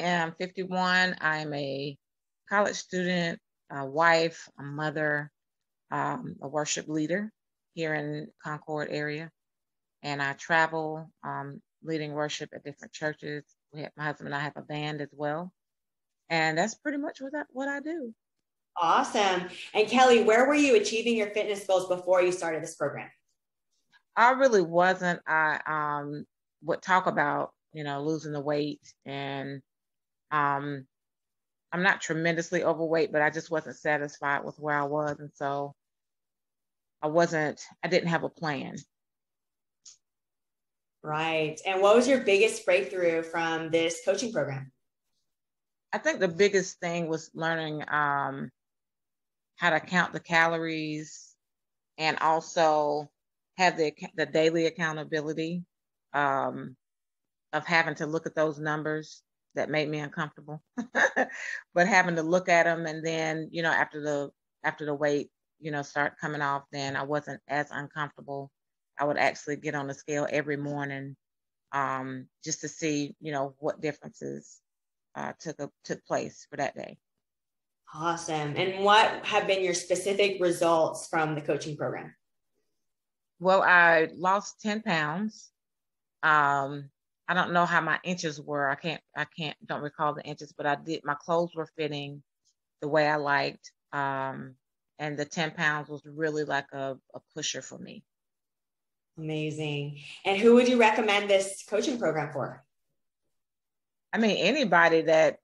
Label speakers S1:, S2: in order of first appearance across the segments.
S1: am 51. I'm a college student, a wife, a mother, a worship leader here in Concord area. And I travel leading worship at different churches. My husband and I have a band as well. And that's pretty much what I do.
S2: Awesome. And Kelly, where were you achieving your fitness goals before you started this program?
S1: I really wasn't. I would talk about, losing the weight, and I'm not tremendously overweight, but I just wasn't satisfied with where I was. And so I didn't have a plan.
S2: Right. And what was your biggest breakthrough from this coaching program?
S1: I think the biggest thing was learning how to count the calories, and also have the daily accountability of having to look at those numbers that made me uncomfortable, but having to look at them, and then, after the weight, start coming off, then I wasn't as uncomfortable. I would actually get on the scale every morning, just to see, what differences took place for that day.
S2: Awesome. And what have been your specific results from the coaching program?
S1: Well, I lost 10 pounds. I don't know how my inches were. Don't recall the inches, but my clothes were fitting the way I liked. And the 10 pounds was really like a pusher for me.
S2: Amazing. And who would you recommend this coaching program for?
S1: I mean, anybody that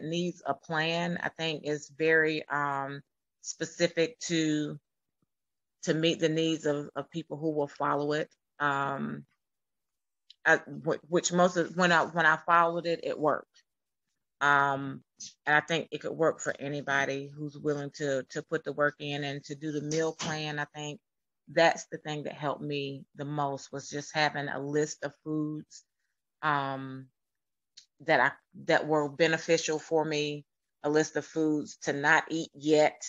S1: needs a plan, I think, is very specific to meet the needs of people who will follow it. Which when I followed it, it worked. And I think it could work for anybody who's willing to put the work in and to do the meal plan. I think that's the thing that helped me the most, was just having a list of foods that were beneficial for me, a list of foods to not eat yet,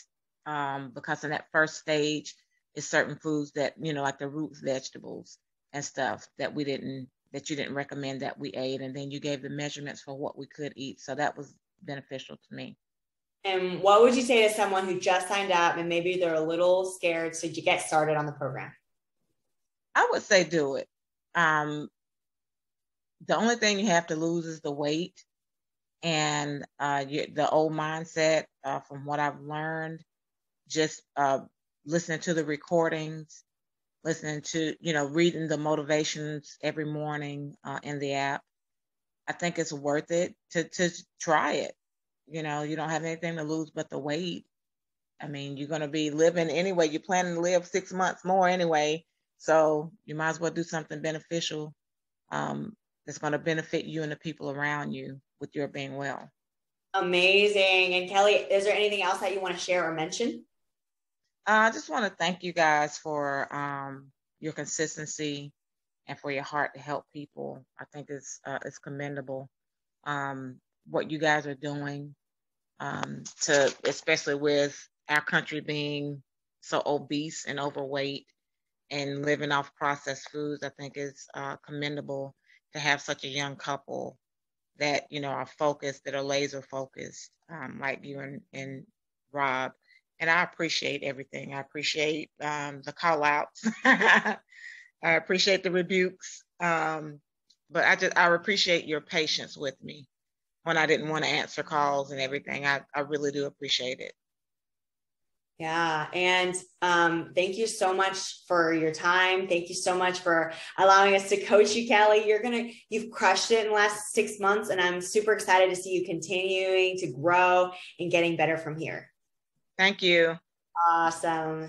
S1: because in that first stage is certain foods that, like the root vegetables and stuff that you didn't recommend that we ate, and then you gave the measurements for what we could eat. So that was beneficial to me.
S2: And what would you say to someone who just signed up and maybe they're a little scared to get started on the program?
S1: I would say do it. The only thing you have to lose is the weight, and the old mindset, from what I've learned, just listening to the recordings, listening to, reading the motivations every morning in the app. I think it's worth it to try it. You don't have anything to lose but the weight. I mean, you're going to be living anyway. You're planning to live 6 months more anyway. So you might as well do something beneficial that's going to benefit you and the people around you with your being well.
S2: Amazing. And Kelly, is there anything else that you want to share or mention?
S1: I just want to thank you guys for your consistency and for your heart to help people. I think it's commendable what you guys are doing, especially with our country being so obese and overweight and living off processed foods. I think it's commendable to have such a young couple that, are focused, that are laser focused, like you and Rob. And I appreciate everything. I appreciate the call outs. I appreciate the rebukes. But I appreciate your patience with me when I didn't want to answer calls and everything. I really do appreciate it.
S2: Yeah. And thank you so much for your time. Thank you so much for allowing us to coach you, Kelly. You've crushed it in the last 6 months, and I'm super excited to see you continuing to grow and getting better from here.
S1: Thank you.
S2: Awesome.